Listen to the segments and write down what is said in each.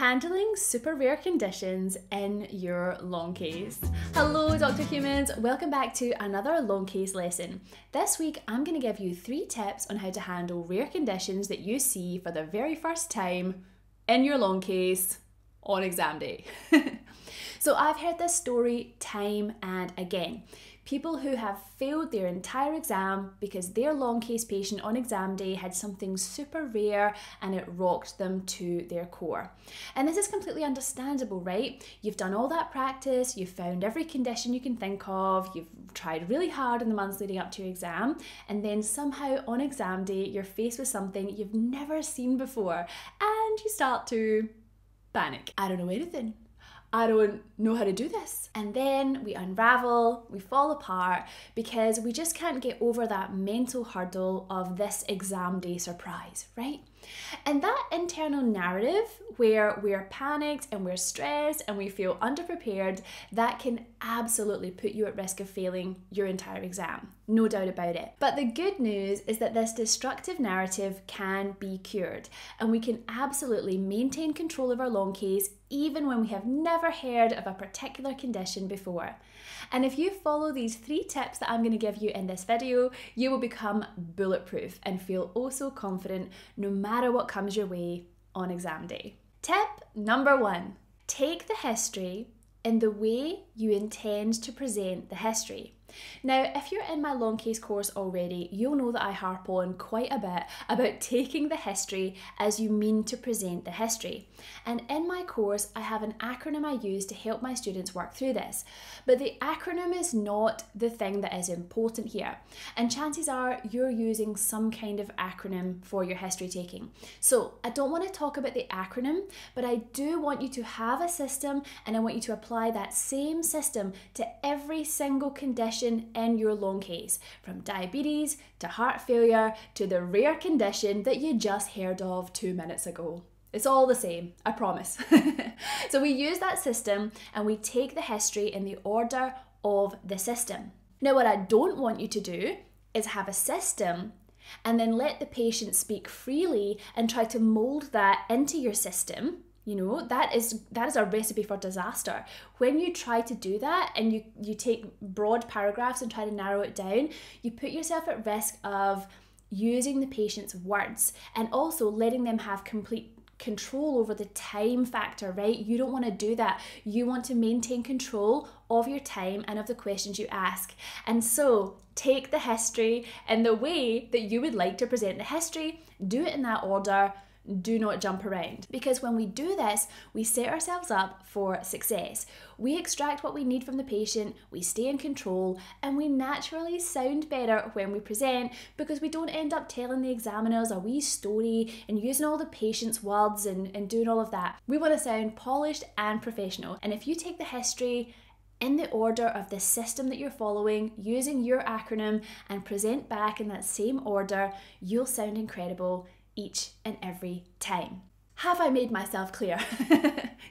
Handling super rare conditions in your long case. Hello Dr. Humans, welcome back to another long case lesson. This week I'm going to give you 3 tips on how to handle rare conditions that you see for the very first time in your long case on exam day. So I've heard this story time and again. People who have failed their entire exam because their long case patient on exam day had something super rare and it rocked them to their core. And this is completely understandable, right? You've done all that practice, you've found every condition you can think of, you've tried really hard in the months leading up to your exam, and then somehow on exam day you're faced with something you've never seen before and you start to panic. I don't know anything. I don't know how to do this. And then we unravel, we fall apart because we just can't get over that mental hurdle of this exam day surprise, right? And that internal narrative where we're panicked and we're stressed and we feel underprepared, that can absolutely put you at risk of failing your entire exam. No doubt about it. But the good news is that this destructive narrative can be cured and we can absolutely maintain control of our long case even when we have never heard of a particular condition before. And if you follow these 3 tips that I'm going to give you in this video, you will become bulletproof and feel oh so confident no matter what comes your way on exam day. Tip number 1, take the history in the way you intend to present the history. Now, if you're in my long case course already, you'll know that I harp on quite a bit about taking the history as you mean to present the history. And in my course, I have an acronym I use to help my students work through this. But the acronym is not the thing that is important here. And chances are you're using some kind of acronym for your history taking. So I don't want to talk about the acronym, but I do want you to have a system and I want you to apply that same system to every single condition in your long case, from diabetes to heart failure to the rare condition that you just heard of 2 minutes ago. It's all the same, I promise. So we use that system and we take the history in the order of the system. Now, what I don't want you to do is have a system and then let the patient speak freely and try to mold that into your system. You know, that is a recipe for disaster. When you try to do that and you take broad paragraphs and try to narrow it down, you put yourself at risk of using the patient's words and also letting them have complete control over the time factor, right? You don't want to do that. You want to maintain control of your time and of the questions you ask. And so take the history in the way that you would like to present the history. Do it in that order. Do not jump around, because when we do this, we set ourselves up for success. We extract what we need from the patient, we stay in control, and we naturally sound better when we present because we don't end up telling the examiners a wee story and using all the patient's words and doing all of that. We want to sound polished and professional. And if you take the history in the order of the system that you're following, using your acronym, and present back in that same order, you'll sound incredible each and every time. Have I made myself clear?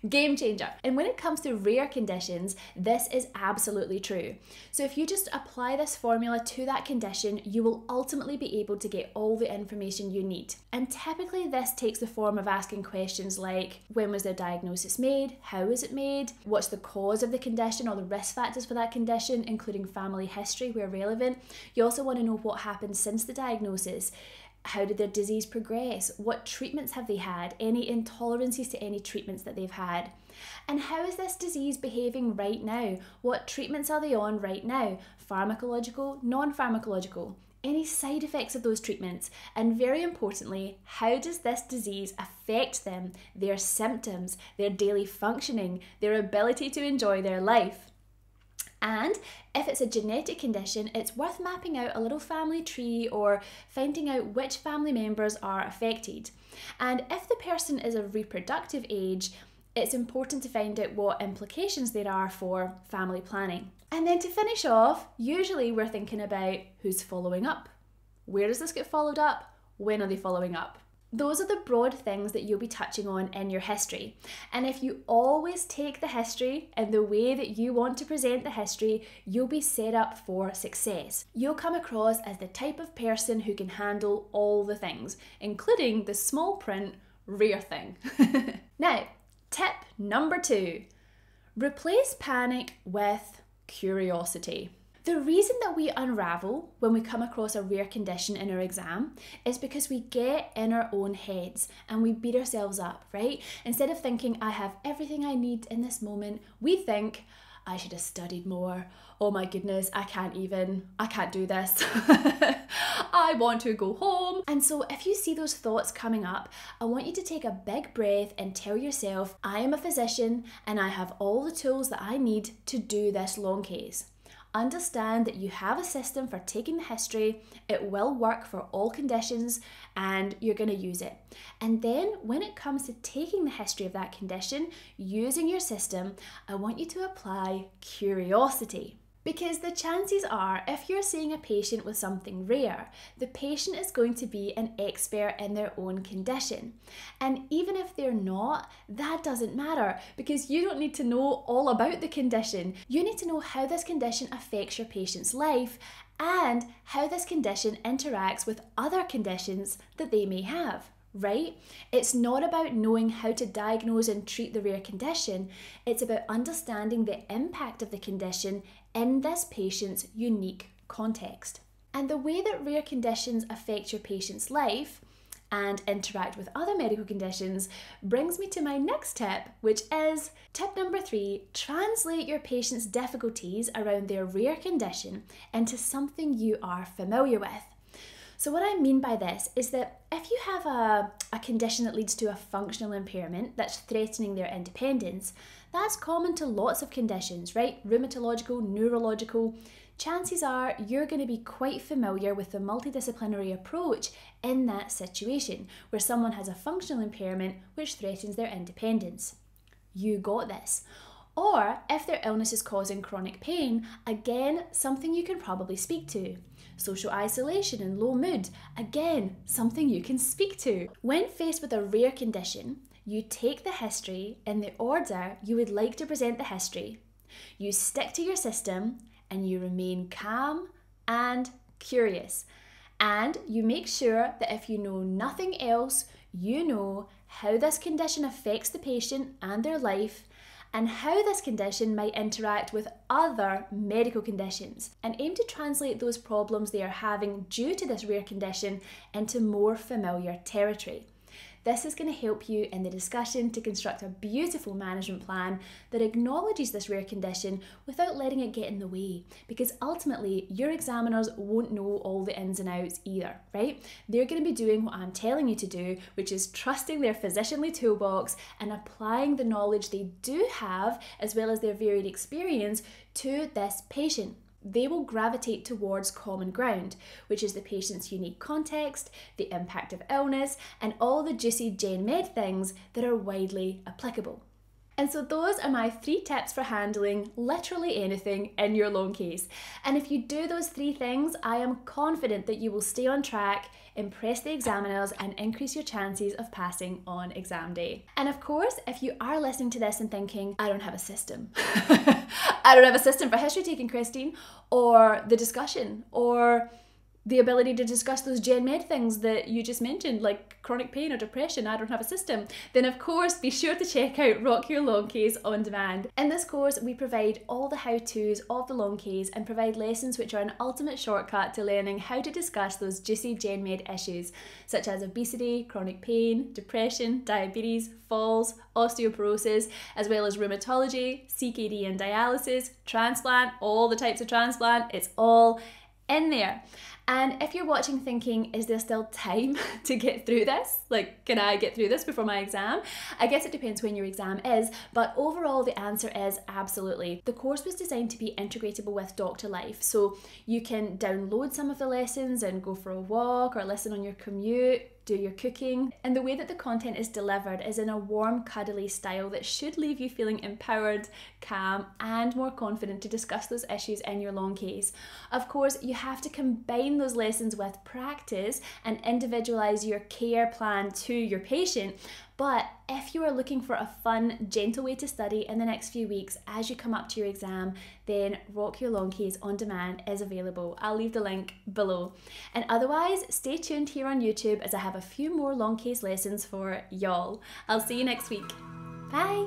Game changer. And when it comes to rare conditions, this is absolutely true. So if you just apply this formula to that condition, you will ultimately be able to get all the information you need. And typically this takes the form of asking questions like, when was their diagnosis made? How was it made? What's the cause of the condition or the risk factors for that condition, including family history where relevant. You also want to know what happened since the diagnosis. How did their disease progress? What treatments have they had? Any intolerances to any treatments that they've had? And how is this disease behaving right now? What treatments are they on right now? Pharmacological, non-pharmacological? Any side effects of those treatments? And very importantly, how does this disease affect them, their symptoms, their daily functioning, their ability to enjoy their life? And if it's a genetic condition, it's worth mapping out a little family tree or finding out which family members are affected. And if the person is of reproductive age, it's important to find out what implications there are for family planning. And then to finish off, usually we're thinking about who's following up. Where does this get followed up? When are they following up? Those are the broad things that you'll be touching on in your history. And if you always take the history in the way that you want to present the history, you'll be set up for success. You'll come across as the type of person who can handle all the things, including the small print rare thing. Now, Number 2, replace panic with curiosity. The reason that we unravel when we come across a rare condition in our exam is because we get in our own heads and we beat ourselves up, right? Instead of thinking, I have everything I need in this moment, we think, I should have studied more. Oh my goodness, I can't do this. I want to go home. And so if you see those thoughts coming up, I want you to take a big breath and tell yourself, I am a physician and I have all the tools that I need to do this long case. Understand that you have a system for taking the history, it will work for all conditions, and you're going to use it. And then when it comes to taking the history of that condition, using your system, I want you to apply curiosity. Because the chances are, if you're seeing a patient with something rare, the patient is going to be an expert in their own condition. And even if they're not, that doesn't matter because you don't need to know all about the condition. You need to know how this condition affects your patient's life and how this condition interacts with other conditions that they may have. Right? It's not about knowing how to diagnose and treat the rare condition. It's about understanding the impact of the condition in this patient's unique context. And the way that rare conditions affect your patient's life and interact with other medical conditions brings me to my next tip, which is tip number 3, translate your patient's difficulties around their rare condition into something you are familiar with. So what I mean by this is that if you have a condition that leads to a functional impairment that's threatening their independence, that's common to lots of conditions, right? Rheumatological, neurological. Chances are you're going to be quite familiar with the multidisciplinary approach in that situation where someone has a functional impairment which threatens their independence. You got this. Or if their illness is causing chronic pain, again, something you can probably speak to. Social isolation and low mood, again, something you can speak to. When faced with a rare condition, you take the history in the order you would like to present the history. You stick to your system and you remain calm and curious. And you make sure that if you know nothing else, you know how this condition affects the patient and their life and how this condition might interact with other medical conditions, and aim to translate those problems they are having due to this rare condition into more familiar territory. This is going to help you in the discussion to construct a beautiful management plan that acknowledges this rare condition without letting it get in the way, because ultimately your examiners won't know all the ins and outs either, right? They're going to be doing what I'm telling you to do, which is trusting their physicianly toolbox and applying the knowledge they do have as well as their varied experience to this patient. They will gravitate towards common ground, which is the patient's unique context, the impact of illness, and all the juicy gen med things that are widely applicable. And so those are my 3 tips for handling literally anything in your long case. And if you do those 3 things, I am confident that you will stay on track, impress the examiners, and increase your chances of passing on exam day. And of course, if you are listening to this and thinking, I don't have a system. I don't have a system for history taking, Christine, or the discussion, or the ability to discuss those gen med things that you just mentioned, like chronic pain or depression, I don't have a system, then of course be sure to check out Rock Your Long Case on Demand. In this course, we provide all the how-tos of the long case and provide lessons which are an ultimate shortcut to learning how to discuss those juicy gen med issues, such as obesity, chronic pain, depression, diabetes, falls, osteoporosis, as well as rheumatology, CKD and dialysis, transplant, all the types of transplant, it's all in there. And if you're watching thinking, is there still time to get through this? Like, can I get through this before my exam? I guess it depends when your exam is, but overall the answer is absolutely. The course was designed to be integratable with doctor life, so you can download some of the lessons and go for a walk or listen on your commute, do your cooking. And the way that the content is delivered is in a warm, cuddly style that should leave you feeling empowered, calm, and more confident to discuss those issues in your long case. Of course, you have to combine those lessons with practice and individualize your care plan to your patient. But if you are looking for a fun, gentle way to study in the next few weeks as you come up to your exam, then Rock Your Long Case on Demand is available. I'll leave the link below. And otherwise, stay tuned here on YouTube as I have a few more long case lessons for y'all. I'll see you next week. Bye!